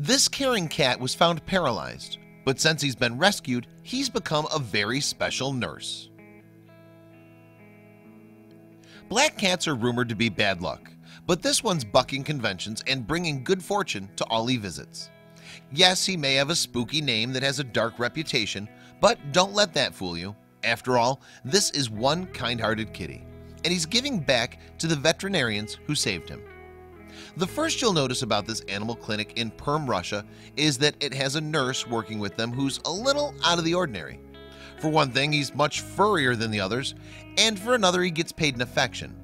This caring cat was found paralyzed, but since he's been rescued, he's become a very special nurse. Black cats are rumored to be bad luck, but this one's bucking conventions and bringing good fortune to all he visits. Yes, he may have a spooky name that has a dark reputation, but don't let that fool you. After all, this is one kind-hearted kitty, and he's giving back to the veterinarians who saved him. The first you'll notice about this animal clinic in Perm, Russia is that it has a nurse working with them who's a little out of the ordinary. For one thing, he's much furrier than the others, and for another, he gets paid in affection.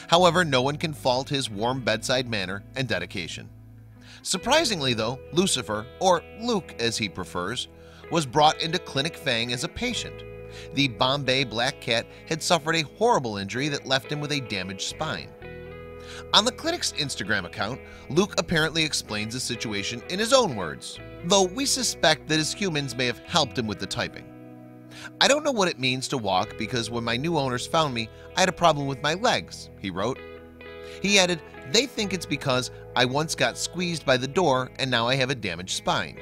However, no one can fault his warm bedside manner and dedication. Surprisingly though, Lucifer, or Luke as he prefers, was brought into Clinic Fang as a patient. The Bombay black cat had suffered a horrible injury that left him with a damaged spine. On the clinic's Instagram account, Luke apparently explains the situation in his own words, though we suspect that his humans may have helped him with the typing. "I don't know what it means to walk because when my new owners found me, I had a problem with my legs," he wrote. He added, "They think it's because I once got squeezed by the door and now I have a damaged spine."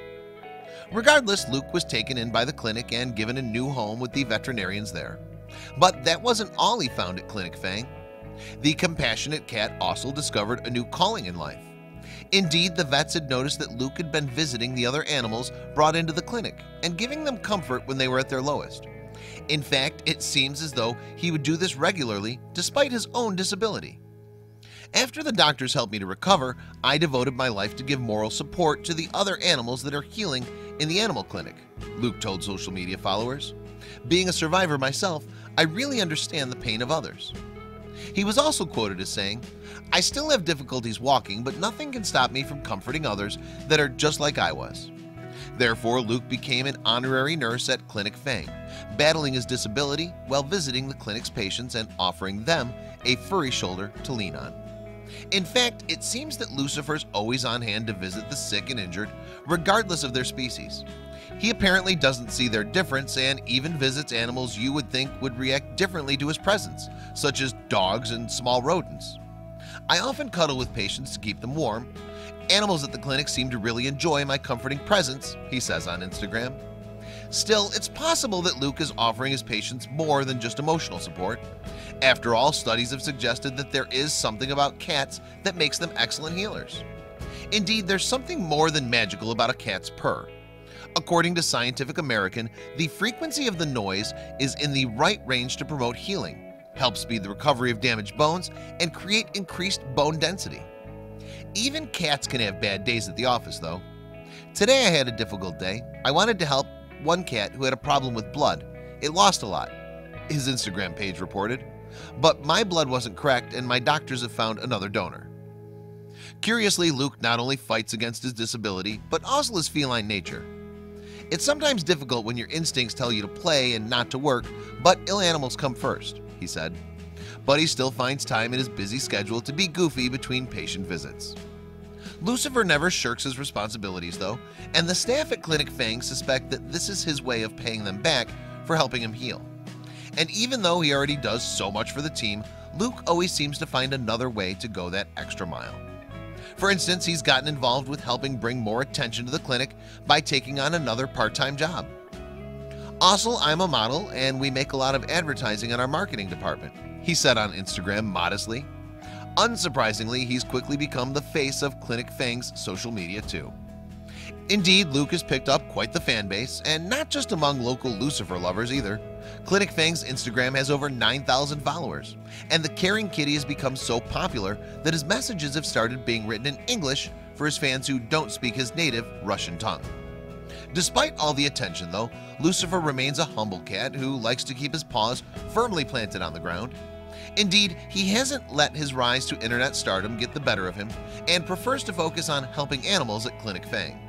Regardless, Luke was taken in by the clinic and given a new home with the veterinarians there. But that wasn't all he found at Clinic Fang. The compassionate cat also discovered a new calling in life. Indeed, the vets had noticed that Luke had been visiting the other animals brought into the clinic and giving them comfort when they were at their lowest. In fact, it seems as though he would do this regularly despite his own disability. "After the doctors helped me to recover, I devoted my life to give moral support to the other animals that are healing in the animal clinic," Luke told social media followers. "Being a survivor myself, I really understand the pain of others." He was also quoted as saying, "I still have difficulties walking, but nothing can stop me from comforting others that are just like I was." Therefore, Luke became an honorary nurse at Clinic Fang, battling his disability while visiting the clinic's patients and offering them a furry shoulder to lean on. In fact, it seems that Lucifer's always on hand to visit the sick and injured, regardless of their species. He apparently doesn't see their difference and even visits animals you would think would react differently to his presence, such as dogs and small rodents. "I often cuddle with patients to keep them warm. Animals at the clinic seem to really enjoy my comforting presence," he says on Instagram. Still, it's possible that Luke is offering his patients more than just emotional support. After all, studies have suggested that there is something about cats that makes them excellent healers. Indeed, there's something more than magical about a cat's purr. According to Scientific American, the frequency of the noise is in the right range to promote healing, help speed the recovery of damaged bones, and create increased bone density. Even cats can have bad days at the office, though. "Today I had a difficult day. I wanted to help one cat who had a problem with blood. It lost a lot," his Instagram page reported. "But my blood wasn't correct and my doctors have found another donor." Curiously, Luke not only fights against his disability, but also his feline nature. "It's sometimes difficult when your instincts tell you to play and not to work, but ill animals come first," he said. But he still finds time in his busy schedule to be goofy between patient visits. Lucifer never shirks his responsibilities though, and the staff at Clinic Fang suspect that this is his way of paying them back for helping him heal. And even though he already does so much for the team, Luke always seems to find another way to go that extra mile. For instance, he's gotten involved with helping bring more attention to the clinic by taking on another part-time job. "Also, I'm a model and we make a lot of advertising in our marketing department," he said on Instagram modestly. Unsurprisingly, he's quickly become the face of Clinic Fang's social media too. Indeed, Luke has picked up quite the fan base, and not just among local Lucifer lovers either. Clinic Fang's Instagram has over 9,000 followers, and the caring kitty has become so popular that his messages have started being written in English for his fans who don't speak his native Russian tongue. Despite all the attention though, Lucifer remains a humble cat who likes to keep his paws firmly planted on the ground. Indeed, he hasn't let his rise to internet stardom get the better of him and prefers to focus on helping animals at Clinic Fang.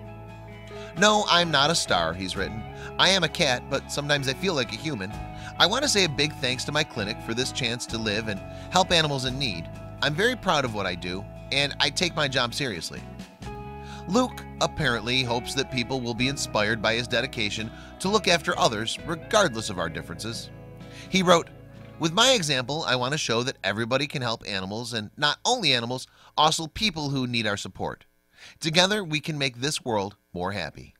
"No, I'm not a star," he's written. "I am a cat, but sometimes I feel like a human. I want to say a big thanks to my clinic for this chance to live and help animals in need. I'm very proud of what I do, and I take my job seriously." Luke apparently hopes that people will be inspired by his dedication to look after others regardless of our differences. He wrote, "With my example, I want to show that everybody can help animals, and not only animals, also people who need our support. Together we can make this world more happy.